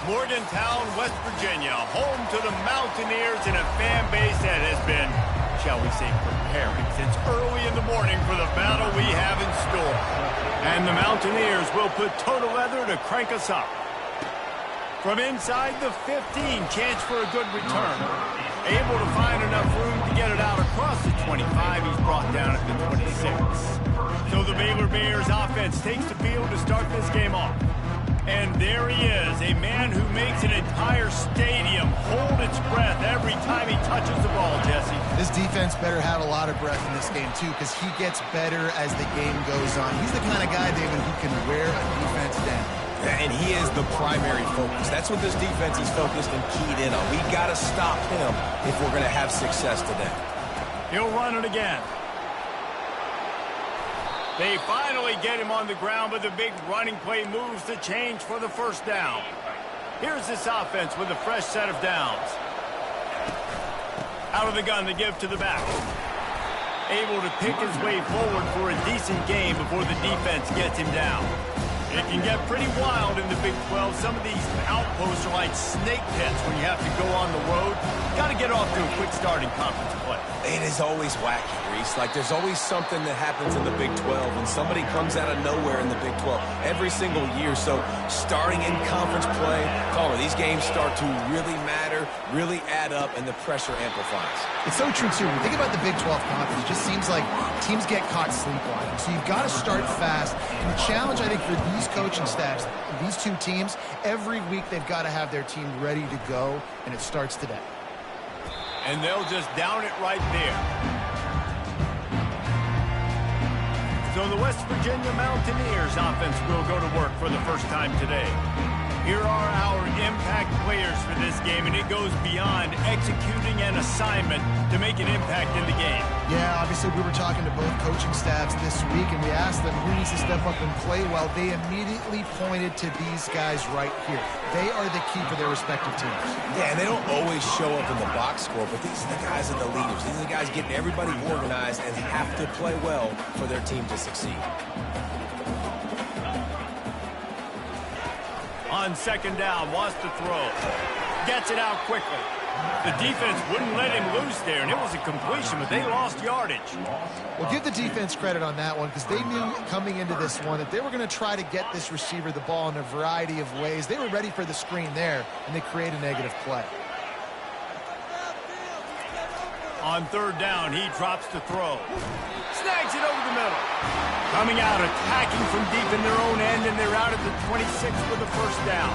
Morgantown, West Virginia, home to the Mountaineers and a fan base that has been, shall we say, preparing since early in the morning for the battle we have in store. And the Mountaineers will put toe to leather to crank us up. From inside the 15, chance for a good return. Able to find enough room to get it out across the 25. He's brought down at the 26. So the Baylor Bears offense takes the field to start this game off. And there he is, a man who makes an entire stadium hold its breath every time he touches the ball, Jesse. This defense better have a lot of breath in this game, too, because he gets better as the game goes on. He's the kind of guy, David, who can wear a defense down. Yeah, and he is the primary focus. That's what this defense is focused and keyed in on. We got to stop him if we're going to have success today. He'll run it again. They finally get him on the ground, but the big running play moves the change for the first down. Here's this offense with a fresh set of downs. Out of the gun to give to the back. Able to pick his way forward for a decent game before the defense gets him down. It can get pretty wild in the Big 12. Some of these outposts are like snake pits when you have to go on the road. Got to get off to a quick start in conference play. It is always wacky, Reese. Like, there's always something that happens in the Big 12, and somebody comes out of nowhere in the Big 12 every single year. So starting in conference play, these games start to really matter, really add up, and the pressure amplifies. It's so true, too. When you think about the Big 12 conference, it just seems like teams get caught sleepwalking. So you've got to start fast. And the challenge, I think, for these coaching staffs, these two teams, every week they've got to have their team ready to go, and it starts today. And they'll just down it right there. So the West Virginia Mountaineers offense will go to work for the first time today. Here are our impact players for this game, and it goes beyond executing an assignment to make an impact in the game. Yeah, obviously we were talking to both coaching staffs this week, and we asked them who needs to step up and play well. They immediately pointed to these guys right here. They are the key for their respective teams. Yeah, and they don't always show up in the box score, but these are the guys that are the leaders. These are the guys getting everybody organized and have to play well for their team to succeed. On second down, wants to throw. Gets it out quickly. The defense wouldn't let him loose there, and it was a completion, but they lost yardage. Well, give the defense credit on that one, because they knew coming into this one that they were going to try to get this receiver the ball in a variety of ways. They were ready for the screen there, and they create a negative play. On third down, he drops to throw. Snags it over the middle. Coming out, attacking from deep in their own end, and they're out at the 26 for the first down.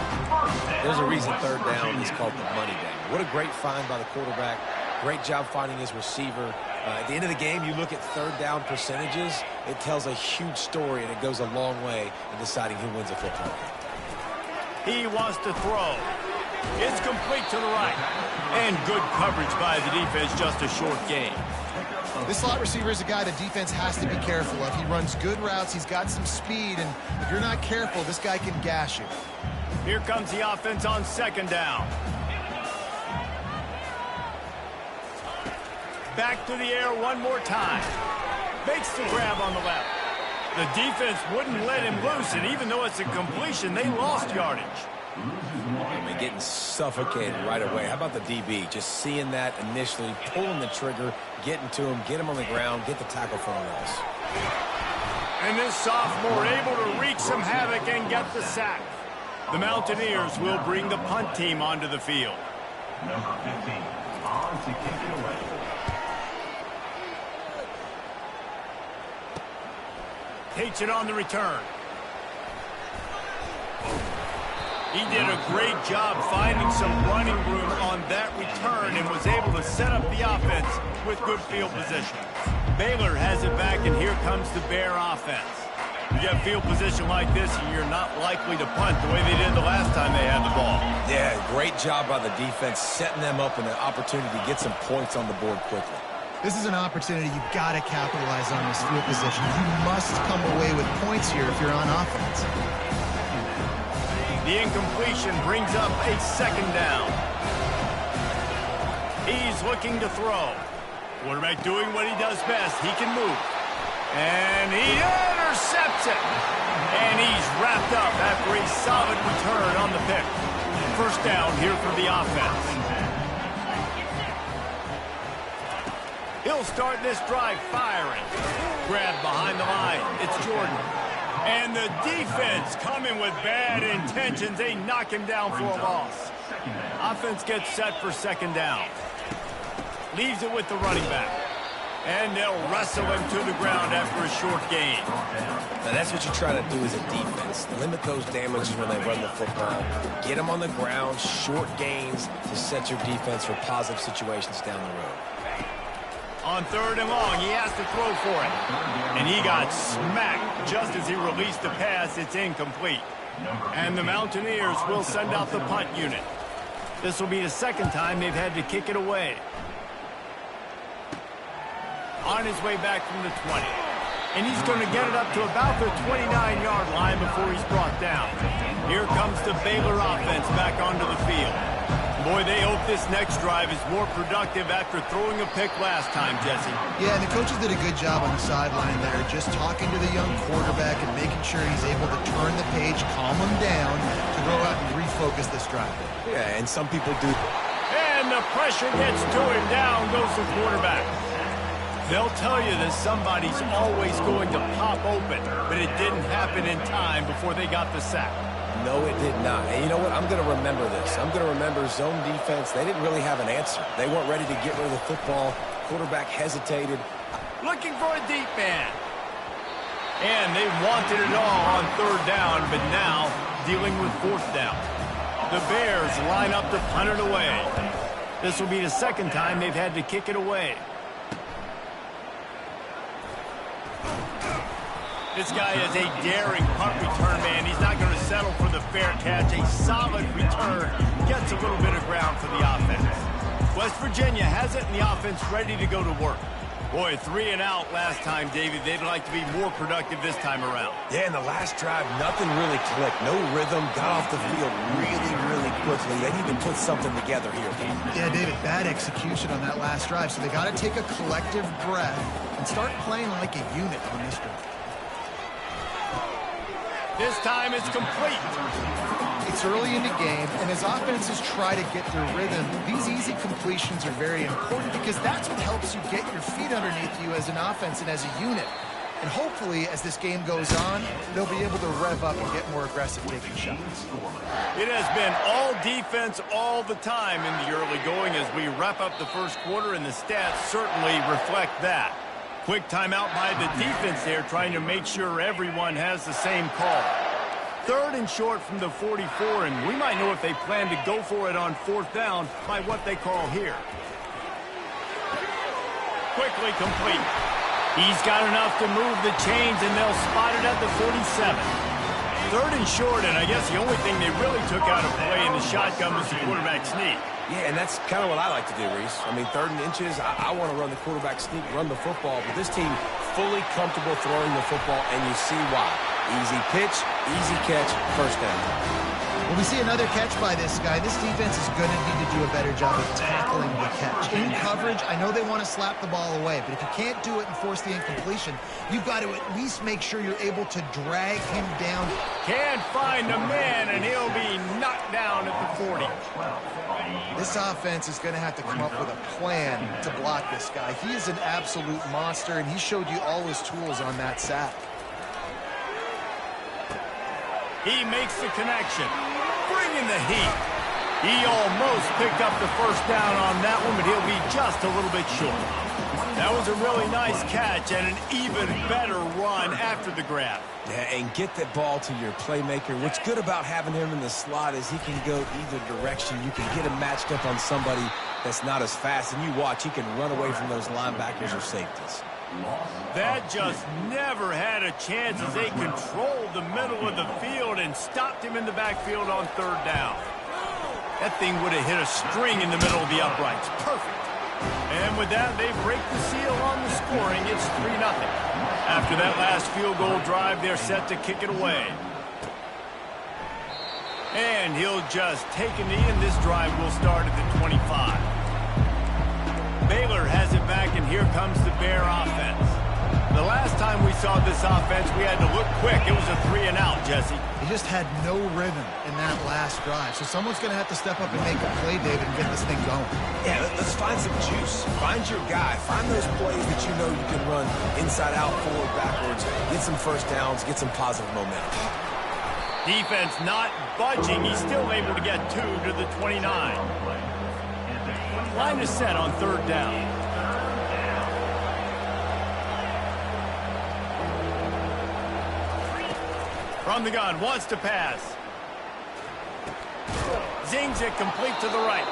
There's a reason third down is called the money down. What a great find by the quarterback. Great job finding his receiver. At the end of the game, you look at third down percentages. It tells a huge story, and it goes a long way in deciding who wins a football game. He wants to throw. It's complete to the right. And good coverage by the defense, just a short game. This slot receiver is a guy the defense has to be careful of. He runs good routes. He's got some speed, and if you're not careful, this guy can gash you. Here comes the offense on second down. Back to the air one more time. Makes the grab on the left. The defense wouldn't let him loose, and even though it's a completion, they lost yardage. I mean, getting suffocated right away. How about the DB? Just seeing that initially, pulling the trigger, getting to him, get him on the ground, get the tackle for a loss. And this sophomore able to wreak some havoc and get the sack. The Mountaineers will bring the punt team onto the field. Number 15, on to kick it away. Takes it on the return. He did a great job finding some running room on that return and was able to set up the offense with good field position. Baylor has it back, and here comes the Bear offense. You get field position like this, and you're not likely to punt the way they did the last time they had the ball. Yeah, great job by the defense, setting them up in an opportunity to get some points on the board quickly. This is an opportunity you've got to capitalize on this field position. You must come away with points here if you're on offense. The incompletion brings up a second down. He's looking to throw. Quarterback doing what he does best. He can move. And he intercepts it. And he's wrapped up after a solid return on the pick. first down here for the offense. He'll start this drive firing. Grab behind the line. It's Jordan. And the defense coming with bad intentions. They knock him down for a loss. Offense gets set for second down. Leaves it with the running back. And they'll wrestle him to the ground after a short gain. Now that's what you try to do as a defense. Limit those damages when they run the football. Get them on the ground, short gains to set your defense for positive situations down the road. On third and long, he has to throw for it. And he got smacked just as he released the pass. It's incomplete. And the Mountaineers will send out the punt unit. This will be the second time they've had to kick it away. On his way back from the 20. And he's going to get it up to about the 29-yard line before he's brought down. Here comes the Baylor offense back onto the field. Boy, they hope this next drive is more productive after throwing a pick last time, Jesse. Yeah, and the coaches did a good job on the sideline there, just talking to the young quarterback and making sure he's able to turn the page, calm him down, to go out and refocus this drive. Yeah, and some people do. And the pressure gets to him. Down goes the quarterback. They'll tell you that somebody's always going to pop open, but it didn't happen in time before they got the sack. No, it did not. And you know what? I'm going to remember this. I'm going to remember zone defense. They didn't really have an answer. They weren't ready to get rid of the football. Quarterback hesitated. Looking for a deep man. And they wanted it all on third down, but now dealing with fourth down. The Bears line up to punt it away. This will be the second time they've had to kick it away. This guy is a daring punt return man. He's not going to settle for the fair catch. A solid return. Gets a little bit of ground for the offense. West Virginia has it, and the offense ready to go to work. Boy, 3 and out last time, David. They'd like to be more productive this time around. Yeah, in the last drive, nothing really clicked. No rhythm. Got off the field really quickly. They need to put something together here. Yeah, David, bad execution on that last drive. So they got to take a collective breath and start playing like a unit on this drive. This time it's complete. It's early in the game, and as offenses try to get their rhythm, these easy completions are very important because that's what helps you get your feet underneath you as an offense and as a unit. And hopefully, as this game goes on, they'll be able to rev up and get more aggressive taking shots. It has been all defense all the time in the early going as we wrap up the first quarter, and the stats certainly reflect that. Quick timeout by the defense there, trying to make sure everyone has the same call. Third and short from the 44, and we might know if they plan to go for it on fourth down by what they call here. Quickly complete. He's got enough to move the chains, and they'll spot it at the 47. Third and short, and I guess the only thing they really took out of play in the shotgun was the quarterback sneak. Yeah, and that's kind of what I like to do, Reese. I mean, third and inches, I want to run the quarterback sneak, run the football, but this team fully comfortable throwing the football, and you see why. Easy pitch, easy catch, first down. When we see another catch by this guy, this defense is going to need to do a better job of tackling the catch. In coverage, I know they want to slap the ball away, but if you can't do it and force the incompletion, you've got to at least make sure you're able to drag him down. Can't find a man, and he'll be knocked down at the 40. This offense is going to have to come up with a plan to block this guy. He is an absolute monster, and he showed you all his tools on that sack. He makes the connection, bringing the heat. He almost picked up the first down on that one, but he'll be just a little bit short. That was a really nice catch and an even better run after the grab. Yeah, and get that ball to your playmaker. What's good about having him in the slot is he can go either direction. You can get him matched up on somebody that's not as fast, and you watch, he can run away from those linebackers or safeties. That just never had a chance as they controlled the middle of the field and stopped him in the backfield on third down. That thing would have hit a string in the middle of the uprights. Perfect. And with that, they break the seal on the scoring. It's 3-0. After that last field goal drive, they're set to kick it away. And he'll just take a knee, and this drive will start at the 25. Baylor has it back, and here comes the Bear offense. The last time we saw this offense, we had to look quick. It was a 3-and-out, Jesse. He just had no rhythm in that last drive. So someone's going to have to step up and make a play, David, and get this thing going. Yeah, let's find some juice. Find your guy. Find those plays that you know you can run inside out, forward, backwards. Get some first downs. Get some positive momentum. Defense not budging. He's still able to get 2 to the 29. Line is set on 3rd down. From the gun, wants to pass. Zings it complete to the right.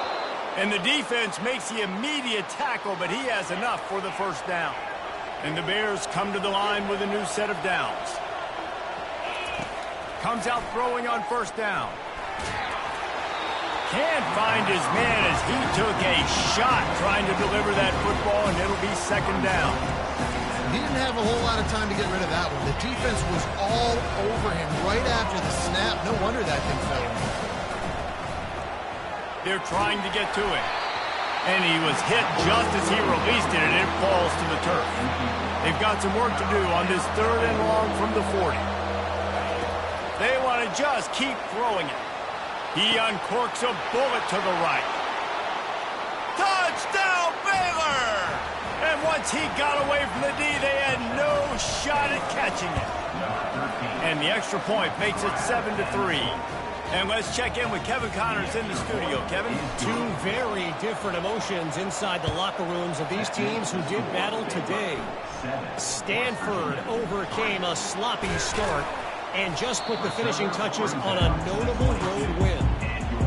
And the defense makes the immediate tackle, but he has enough for the first down. And the Bears come to the line with a new set of downs. Comes out throwing on 1st down. Can't find his man as he took a shot trying to deliver that football, and it'll be 2nd down. He didn't have a whole lot of time to get rid of that one. The defense was all over him right after the snap. No wonder that thing fell in. They're trying to get to it. And he was hit just as he released it, and it falls to the turf. They've got some work to do on this 3rd and long from the 40. They want to just keep throwing it. He uncorks a bullet to the right. Touchdown, Baylor! And once he got away from the D, they had no shot at catching it. And the extra point makes it 7-3. And let's check in with Kevin Connors in the studio. Kevin? 2 very different emotions inside the locker rooms of these teams who did battle today. Stanford overcame a sloppy start and just put the finishing touches on a notable road win.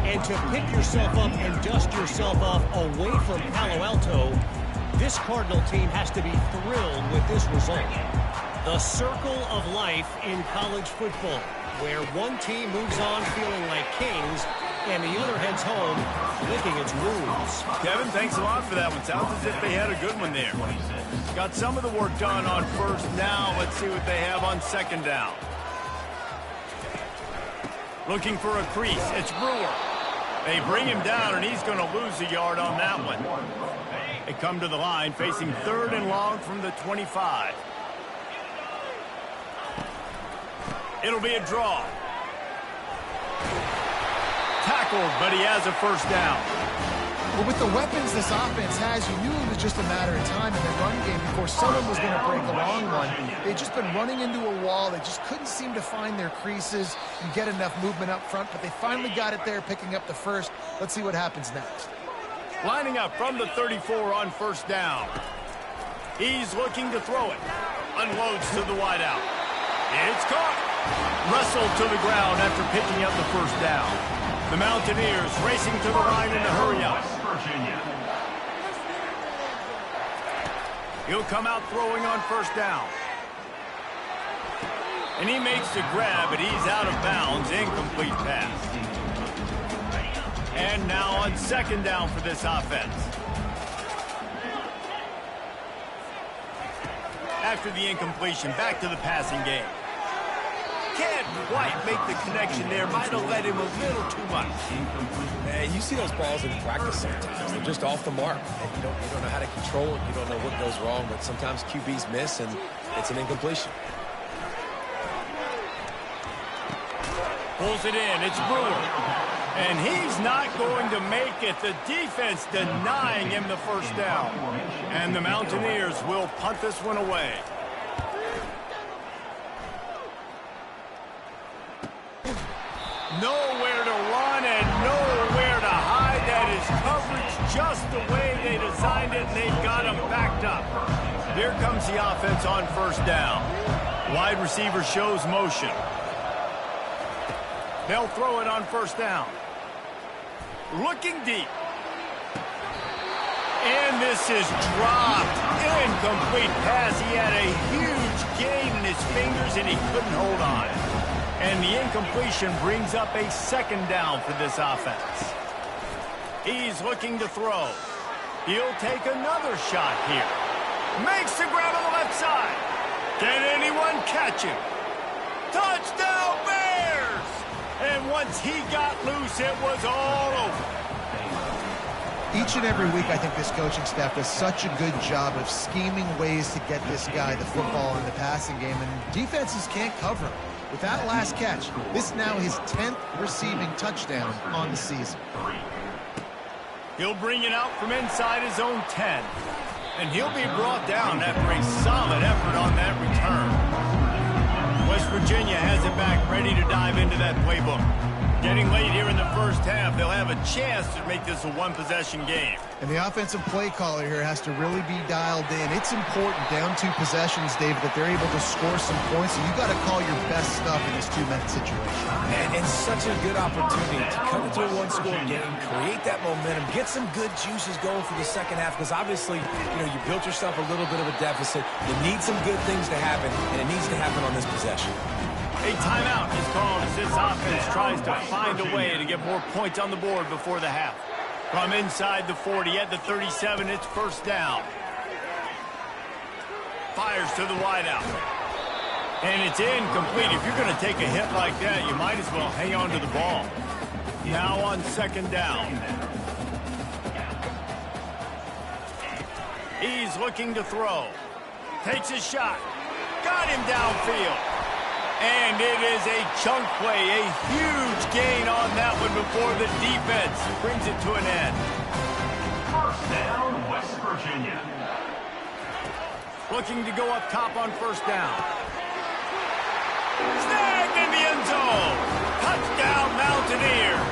And to pick yourself up and dust yourself off away from Palo Alto, this Cardinal team has to be thrilled with this result. The circle of life in college football, where one team moves on feeling like kings and the other heads home licking its wounds. Kevin, thanks a lot for that one. Sounds as if they had a good one there. Got some of the work done on 1st down. Let's see what they have on 2nd down. Looking for a crease. It's Brewer. They bring him down, and he's going to lose a yard on that one. They come to the line, facing 3rd and long from the 25. It'll be a draw. Tackled, but he has a 1st down. Well, with the weapons this offense has, you knew it was just a matter of time in the run game before someone was going to break a long one. They'd just been running into a wall. They just couldn't seem to find their creases and get enough movement up front, but they finally got it there, picking up the 1st. Let's see what happens next. Lining up from the 34 on 1st down. He's looking to throw it. Unloads to the wideout. It's caught. Wrestled to the ground after picking up the 1st down. The Mountaineers racing to the line in a hurry up. He'll come out throwing on 1st down. And he makes the grab, but he's out of bounds. Incomplete pass. And now on 2nd down for this offense. After the incompletion, back to the passing game. Can't quite make the connection there. Might have led him a little too much. And you see those balls in practice sometimes. They're just off the mark. And you don't know how to control it. You don't know what goes wrong. But sometimes QBs miss, and it's an incompletion. Pulls it in. It's Brewer. And he's not going to make it. The defense denying him the 1st down. And the Mountaineers will punt this one away. Nowhere to run and nowhere to hide. That is coverage just the way they designed it, and they've got him backed up. Here comes the offense on 1st down. Wide receiver shows motion. They'll throw it on 1st down. Looking deep. And this is dropped. Incomplete pass. He had a huge gain in his fingers, and he couldn't hold on. And the incompletion brings up a 2nd down for this offense. He's looking to throw. He'll take another shot here. Makes the grab on the left side. Can anyone catch him? Touchdown, Bears! And once he got loose, it was all over. Each and every week, I think this coaching staff does such a good job of scheming ways to get this guy the football in the passing game, and defenses can't cover him. With that last catch, this is now his 10th receiving touchdown on the season. He'll bring it out from inside his own 10. And he'll be brought down after a solid effort on that return. West Virginia has it back, ready to dive into that playbook. Getting late here in the first half, they'll have a chance to make this a one-possession game. And the offensive play caller here has to really be dialed in. It's important down 2 possessions, David, that they're able to score some points. So you got to call your best stuff in this 2-minute situation. And such a good opportunity to come into a one-score game, create that momentum, get some good juices going for the second half, because obviously, you built yourself a little bit of a deficit. You need some good things to happen, and it needs to happen on this possession. A timeout is called as this offense tries to find a way to get more points on the board before the half. From inside the 40 at the 37, it's first down. Fires to the wideout. And it's incomplete. If you're going to take a hit like that, you might as well hang on to the ball. Now on second down. He's looking to throw. Takes a shot. Got him downfield. And it is a chunk play, a huge gain on that one before the defense brings it to an end. First down, West Virginia. Looking to go up top on first down. Snagged in the end zone. Touchdown, Mountaineers.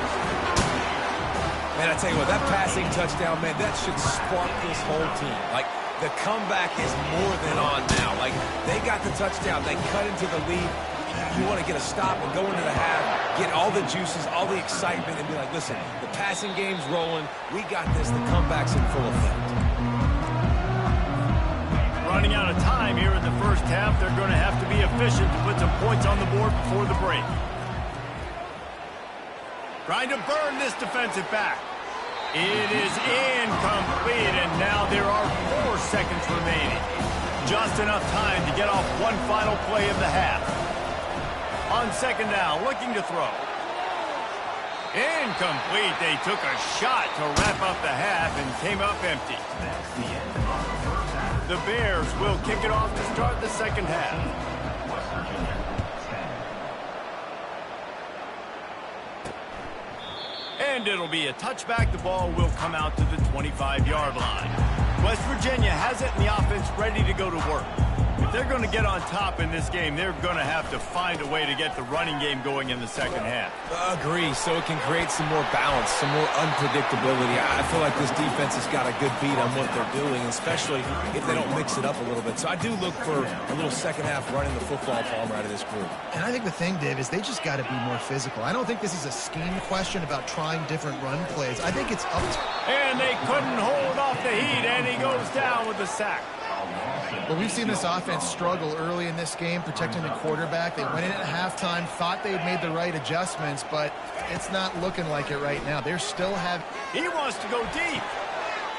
Man, I tell you what, that passing touchdown, man, that should spark this whole team. Like, the comeback is more than on now. Like, they got the touchdown. They cut into the lead. You want to get a stop and go into the half, get all the juices, all the excitement, and be like, listen, the passing game's rolling. We got this. The comeback's in full effect. Running out of time here in the first half. They're going to have to be efficient to put some points on the board before the break. Trying to burn this defensive back. It is incomplete, and now there are 4 seconds remaining. Just enough time to get off one final play of the half. On second down, looking to throw. Incomplete. They took a shot to wrap up the half and came up empty. That's the end of the first half. The Bears will kick it off to start the second half. West Virginia. And it'll be a touchback. The ball will come out to the 25-yard line. West Virginia has it, and the offense ready to go to work. If they're going to get on top in this game, they're going to have to find a way to get the running game going in the second half. Agree, so it can create some more balance, some more unpredictability. I feel like this defense has got a good beat on what they're doing, especially if they don't mix it up a little bit. So I do look for a little second half running the football palm out of this group. And I think the thing, Dave, is they just got to be more physical. I don't think this is a scheme question about trying different run plays. I think it's up to... And they couldn't hold off the heat, and he goes down with the sack. Well, we've seen this offense struggle early in this game, protecting the quarterback. They went in at halftime, thought they'd made the right adjustments, but it's not looking like it right now. They're still have... He wants to go deep.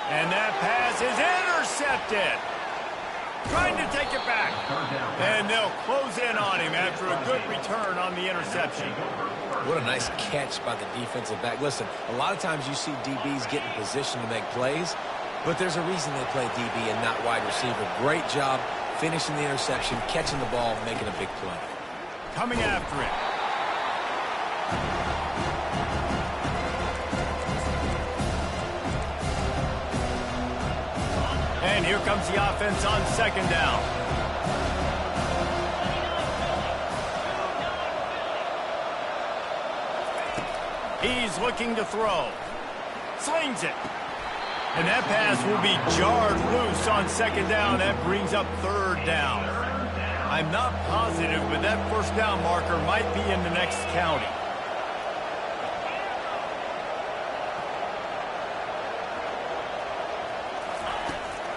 And that pass is intercepted. Trying to take it back. And they'll close in on him after a good return on the interception. What a nice catch by the defensive back. Listen, a lot of times you see DBs get in position to make plays, but there's a reason they play DB and not wide receiver. Great job finishing the interception, catching the ball, making a big play. Coming after it. And here comes the offense on second down. He's looking to throw. Slings it. And that pass will be jarred loose on second down. That brings up third down. I'm not positive, but that first down marker might be in the next county.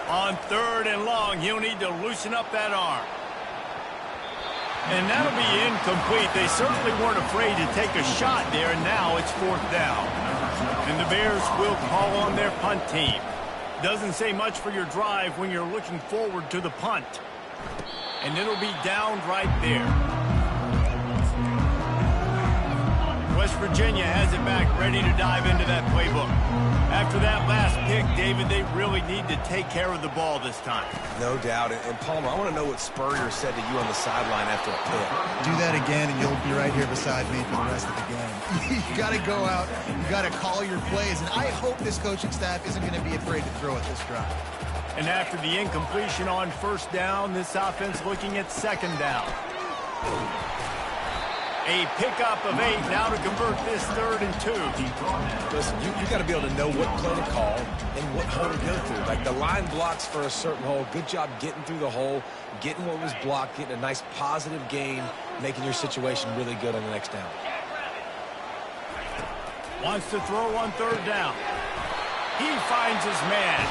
On third and long, he'll need to loosen up that arm. And that'll be incomplete. They certainly weren't afraid to take a shot there, and now it's fourth down. And the Bears will call on their punt team. Doesn't say much for your drive when you're looking forward to the punt. And it'll be down right there. West Virginia has it back, ready to dive into that playbook. After that last pick, David, they really need to take care of the ball this time. No doubt. And Palmer, I want to know what Spurrier said to you on the sideline after a pick. Do that again, and you'll be right here beside me for the rest of the game. You got to go out. You got to call your plays. And I hope this coaching staff isn't going to be afraid to throw at this drive. And after the incompletion on first down, this offense looking at second down. A pickup of 8 now to convert this 3rd and 2. Listen, you got to be able to know what play to call and what hole to go through. Like the line blocks for a certain hole. Good job getting through the hole, getting what was blocked, getting a nice positive gain, making your situation really good on the next down. Wants to throw on 3rd down. He finds his man.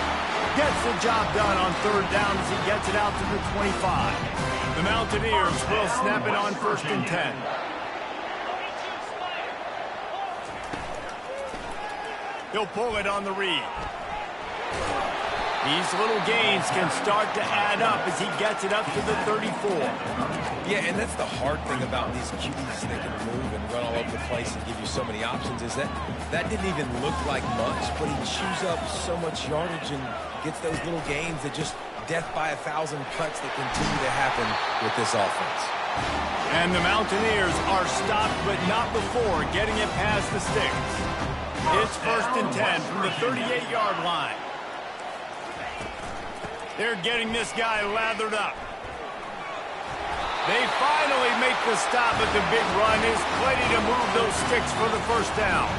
Gets the job done on 3rd down as he gets it out to the 25. The Mountaineers will snap it on 1st and 10. He'll pull it on the read. These little gains can start to add up as he gets it up to the 34. Yeah, and that's the hard thing about these QBs. They can move and run all over the place and give you so many options. Is that didn't even look like much, but he chews up so much yardage and gets those little gains that just death by 1,000 cuts that continue to happen with this offense. And the Mountaineers are stopped, but not before getting it past the sticks. It's 1st and 10 from the 38-yard line. They're getting this guy lathered up. They finally make the stop, but the big run is plenty to move those sticks for the 1st down.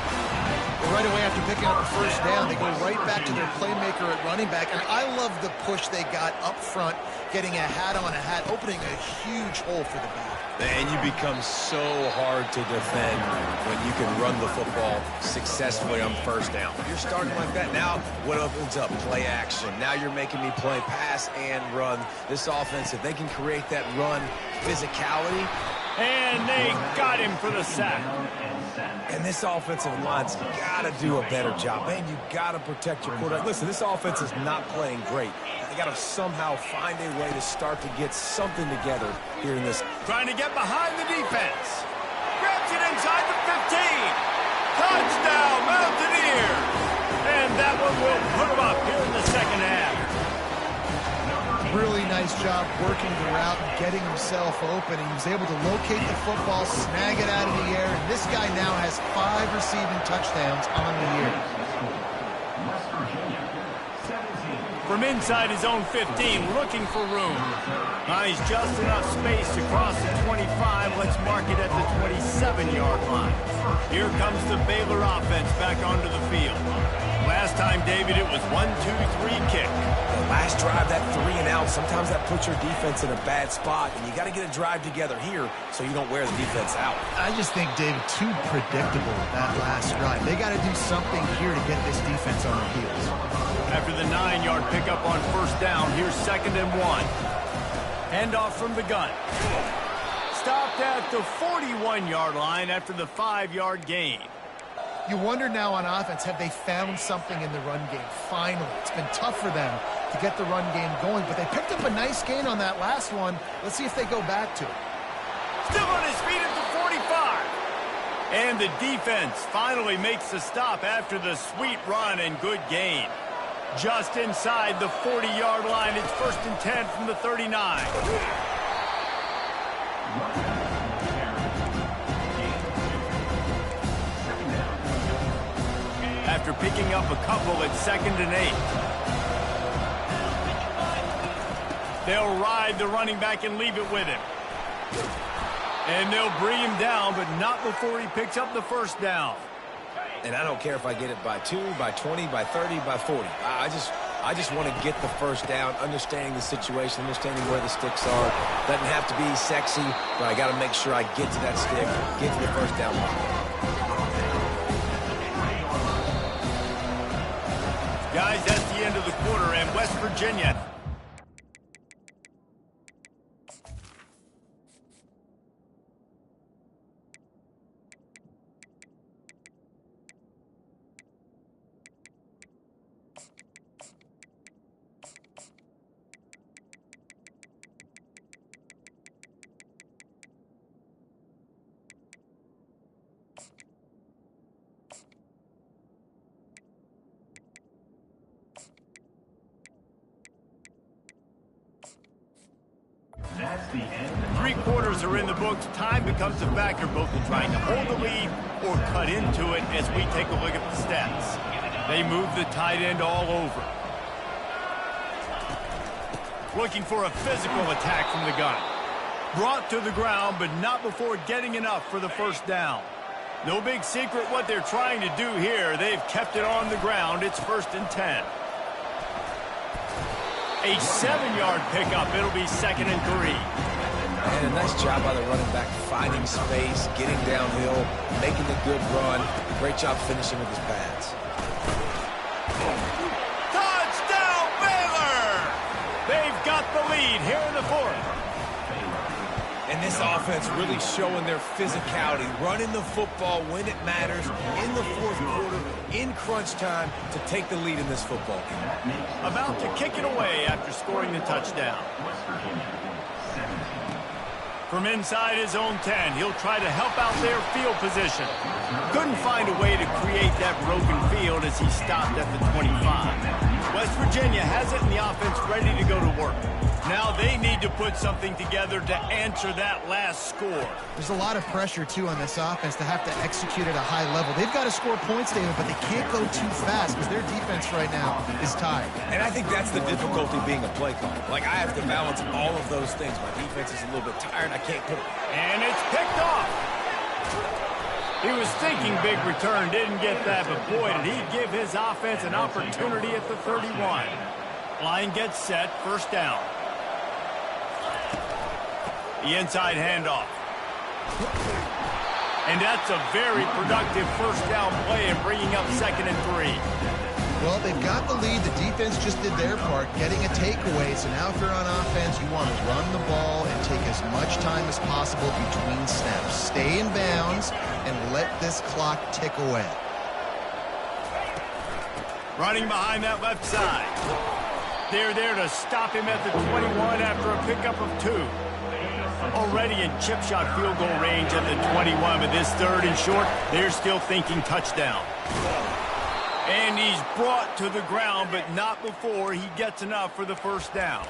Well, right away after picking up the 1st down, they go right back to their playmaker at running back. And I love the push they got up front, getting a hat on a hat, opening a huge hole for the back. And you become so hard to defend when you can run the football successfully on 1st down. You're starting like that. Now, what opens up? Play action. Now you're making me play pass and run. This offense, if they can create that run physicality. And they got him for the sack. And this offensive line's got to do a better job. Man, you got to protect your quarterback. Listen, this offense is not playing great. They got to somehow find a way to start to get something together here in this. Trying to get behind the defense. Grabs it inside the 15. Touchdown, Mountaineers. And that one will put them up here in the 2nd half. Really nice job working the route and getting himself open. He was able to locate the football, snag it out of the air, and this guy now has 5 receiving touchdowns on the year. From inside his own 15, looking for room. He's just enough space to cross the 25. Let's mark it at the 27-yard line. Here comes the Baylor offense back onto the field. Last time, David, it was 1-2-3 kick. The last drive, that 3 and out, sometimes that puts your defense in a bad spot, and you got to get a drive together here so you don't wear the defense out. I just think, David, too predictable that last drive. They got to do something here to get this defense on their heels. After the 9-yard pickup on 1st down, here's 2nd and 1. Handoff from the gun. Stopped at the 41-yard line after the 5-yard gain. You wonder now on offense, have they found something in the run game? Finally. It's been tough for them to get the run game going, but they picked up a nice gain on that last one. Let's see if they go back to it. Still on his feet at the 45. And the defense finally makes the stop after the sweet run and good gain. Just inside the 40-yard line, it's 1st and 10 from the 39. After picking up a couple at 2nd and 8. They'll ride the running back and leave it with him. And they'll bring him down, but not before he picks up the 1st down. And I don't care if I get it by 2, by 20, by 30, by 40. I just want to get the 1st down, understanding the situation, understanding where the sticks are. Doesn't have to be sexy, but I got to make sure I get to that stick, get to the 1st down line. Guys, that's the end of the quarter, and West Virginia 3 quarters are in the books. Time becomes a factor both in trying to hold the lead or cut into it as we take a look at the stats. They move the tight end all over. Looking for a physical attack from the gun. Brought to the ground, but not before getting enough for the first down. No big secret what they're trying to do here. They've kept it on the ground. It's 1st and 10. A 7-yard pickup. It'll be 2nd and 3. And a nice job by the running back, finding space, getting downhill, making a good run. Great job finishing with his pads. Touchdown, Baylor! They've got the lead here in the 4th. And this offense really showing their physicality, running the football when it matters, in the 4th quarter, in crunch time, to take the lead in this football game. About to kick it away after scoring the touchdown. From inside his own 10, he'll try to help out their field position. Couldn't find a way to create that broken field as he stopped at the 25. West Virginia has it and the offense ready to go to work. Now they need to put something together to answer that last score. There's a lot of pressure, too, on this offense to have to execute at a high level. They've got to score points, David, but they can't go too fast because their defense right now is tired. And I think that's the difficulty being a play caller. Like, I have to balance all of those things. My defense is a little bit tired. I can't put it. And it's picked off. He was thinking big return, didn't get that, but boy, did he give his offense an opportunity at the 31. Line gets set, 1st down. The inside handoff. And that's a very productive 1st down play and bringing up 2nd and 3. Well, they've got the lead. The defense just did their part, getting a takeaway. So now if you're on offense, you want to run the ball and take as much time as possible between snaps. Stay in bounds and let this clock tick away. Running behind that left side. They're there to stop him at the 21 after a pickup of 2. Already in chip shot field goal range at the 21, but this 3rd and short, they're still thinking touchdown. And he's brought to the ground, but not before he gets enough for the 1st down.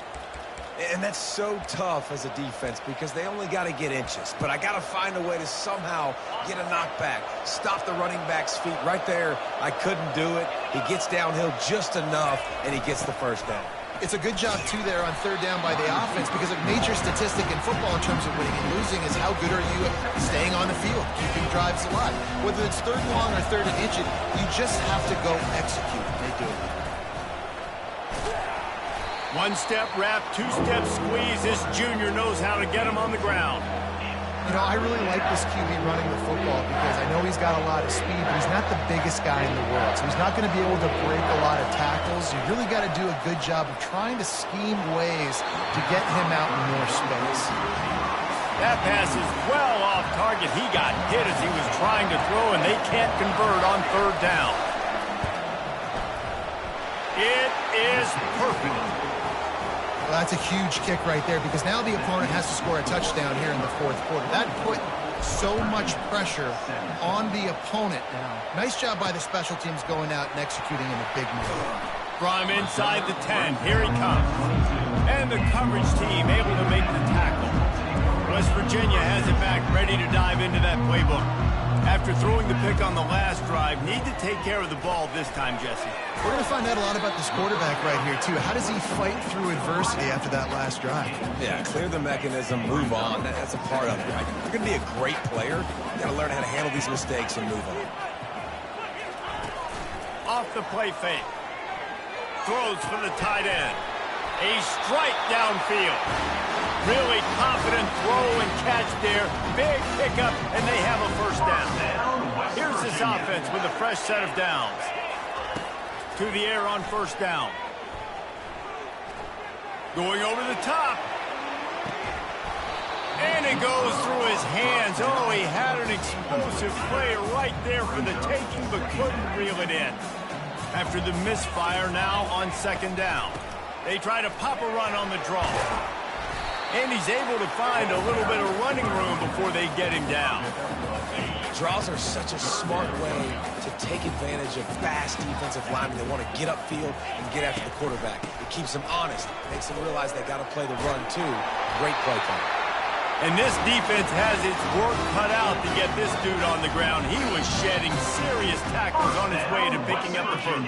And that's so tough as a defense because they only got to get inches. But I got to find a way to somehow get a knockback, stop the running back's feet right there. I couldn't do it. He gets downhill just enough, and he gets the 1st down. It's a good job, too, there on 3rd down by the offense because a major statistic in football in terms of winning and losing is how good are you at staying on the field, keeping drives alive. Whether it's 3rd long or 3rd and inch, you just have to go execute. They do it. 1-step wrap, 2-step squeeze. This junior knows how to get him on the ground. You know, I really like this QB running the football because I know he's got a lot of speed, but he's not the biggest guy in the world. So he's not going to be able to break a lot of tackles. You really got to do a good job of trying to scheme ways to get him out in more space. That pass is well off target. He got hit as he was trying to throw, and they can't convert on 3rd down. It is perfect. Well, that's a huge kick right there because now the opponent has to score a touchdown here in the 4th quarter. That put so much pressure on the opponent now. Nice job by the special teams going out and executing in a big move. From inside the 10, here he comes. And the coverage team able to make the tackle. West Virginia has it back, ready to dive into that playbook. After throwing the pick on the last drive, need to take care of the ball this time, Jesse. We're going to find out a lot about this quarterback right here, too. How does he fight through adversity after that last drive? Yeah, clear the mechanism, move on. That's a part of it, right? If you're going to be a great player, you got to learn how to handle these mistakes and move on. Off the play fake. Throws for the tight end. A strike downfield. Really confident throw and catch there. Big pickup, and they have a 1st down. Here's this offense with a fresh set of downs. To the air on 1st down. Going over the top. And it goes through his hands. Oh, he had an explosive play right there for the taking, but couldn't reel it in. After the misfire, now on 2nd down. They try to pop a run on the draw. And he's able to find a little bit of running room before they get him down. Draws are such a smart way to take advantage of fast defensive linemen. They want to get upfield and get after the quarterback. It keeps them honest, makes them realize they got to play the run too. Great play call. And this defense has its work cut out to get this dude on the ground. He was shedding serious tackles on his way to picking up the first.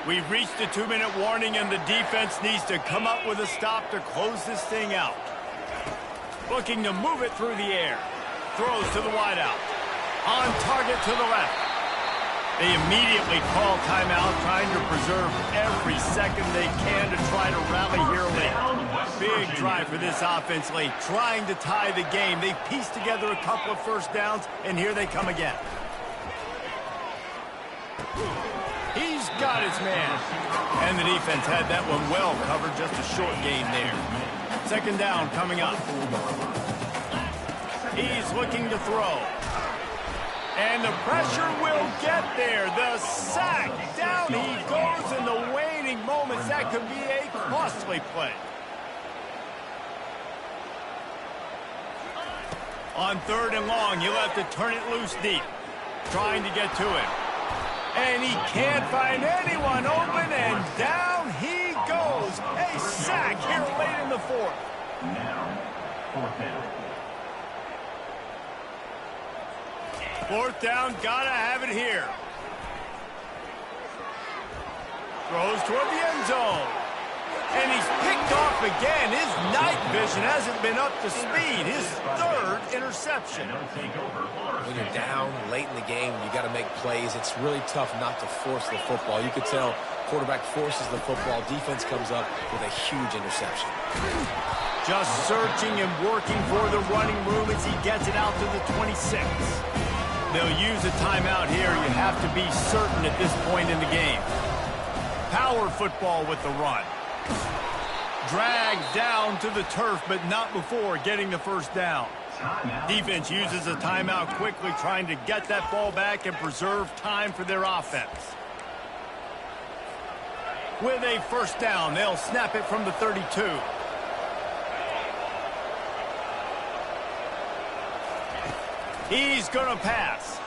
We've reached the 2-minute warning, and the defense needs to come up with a stop to close this thing out. Looking to move it through the air. Throws to the wideout. On target to the left. They immediately call timeout, trying to preserve every second they can to try to rally here late. Big drive for this offense late, trying to tie the game. They pieced together a couple of first downs, and here they come again. He's got his man. And the defense had that one well covered, just a short gain there. Second down coming up. He's looking to throw. And the pressure will get there. The sack. Down he goes in the waning moments. That could be a costly play. On 3rd and long, he'll have to turn it loose deep. Trying to get to it. And he can't find anyone open, and down he goes. A sack here late in the 4th. Now, 4th down. 4th down, gotta have it here. Throws toward the end zone. And he's picked off again. His night vision hasn't been up to speed. His 3rd interception. When you're down late in the game, you got to make plays. It's really tough not to force the football. You could tell quarterback forces the football. Defense comes up with a huge interception. Just searching and working for the running room as he gets it out to the 26. They'll use a timeout here. You have to be certain at this point in the game. Power football with the run. Dragged down to the turf, but not before getting the first down. Defense uses a timeout quickly, trying to get that ball back and preserve time for their offense. With a first down, they'll snap it from the 32. He's going to pass.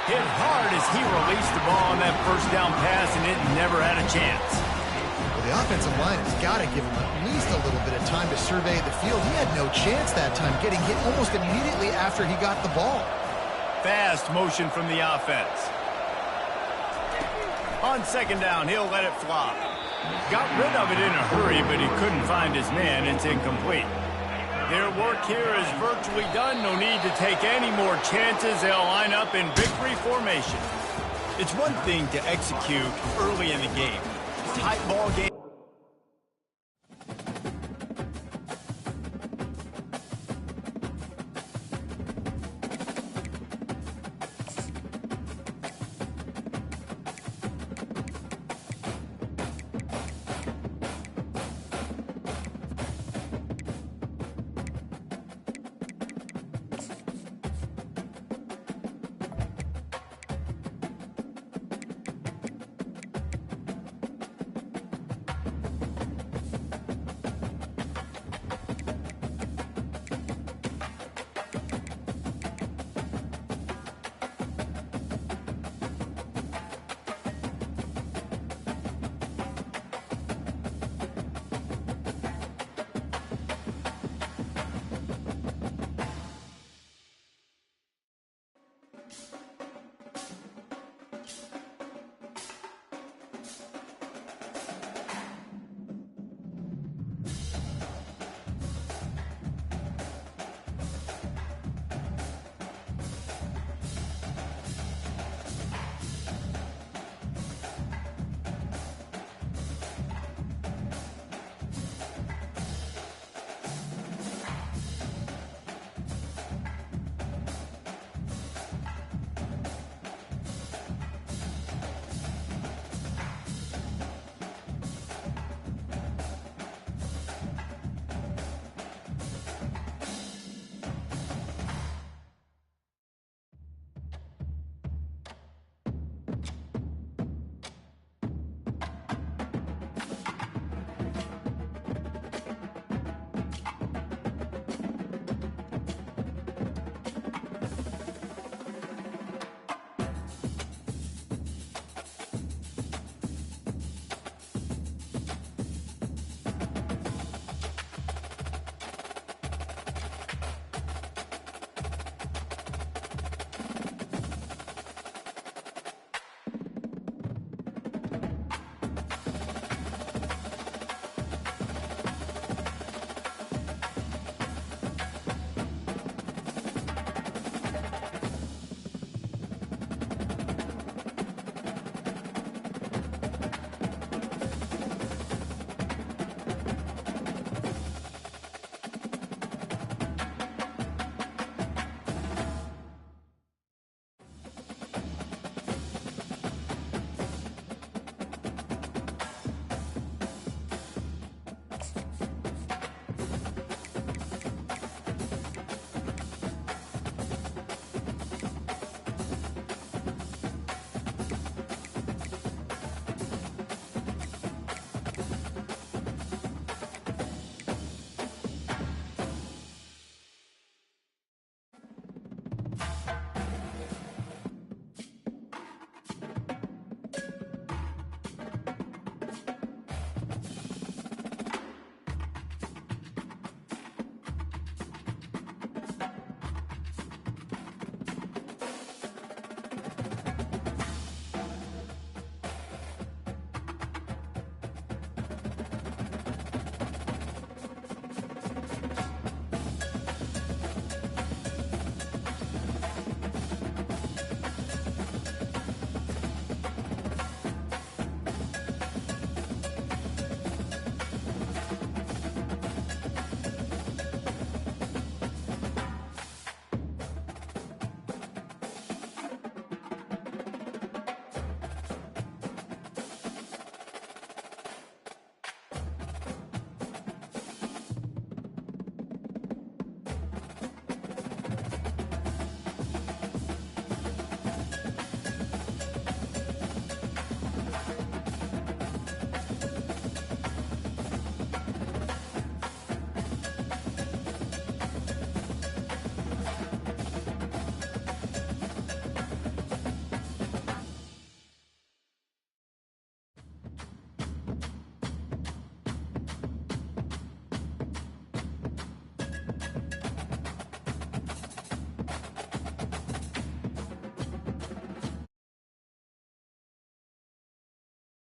Hit hard as he released the ball on that first down pass, and it never had a chance. Well, the offensive line has got to give him at least a little bit of time to survey the field. He had no chance that time, getting hit almost immediately after he got the ball. Fast motion from the offense. On 2nd down, he'll let it fly. Got rid of it in a hurry, but he couldn't find his man. It's incomplete. Their work here is virtually done. No need to take any more chances. They'll line up in victory formation. It's one thing to execute early in the game. Tight ball game.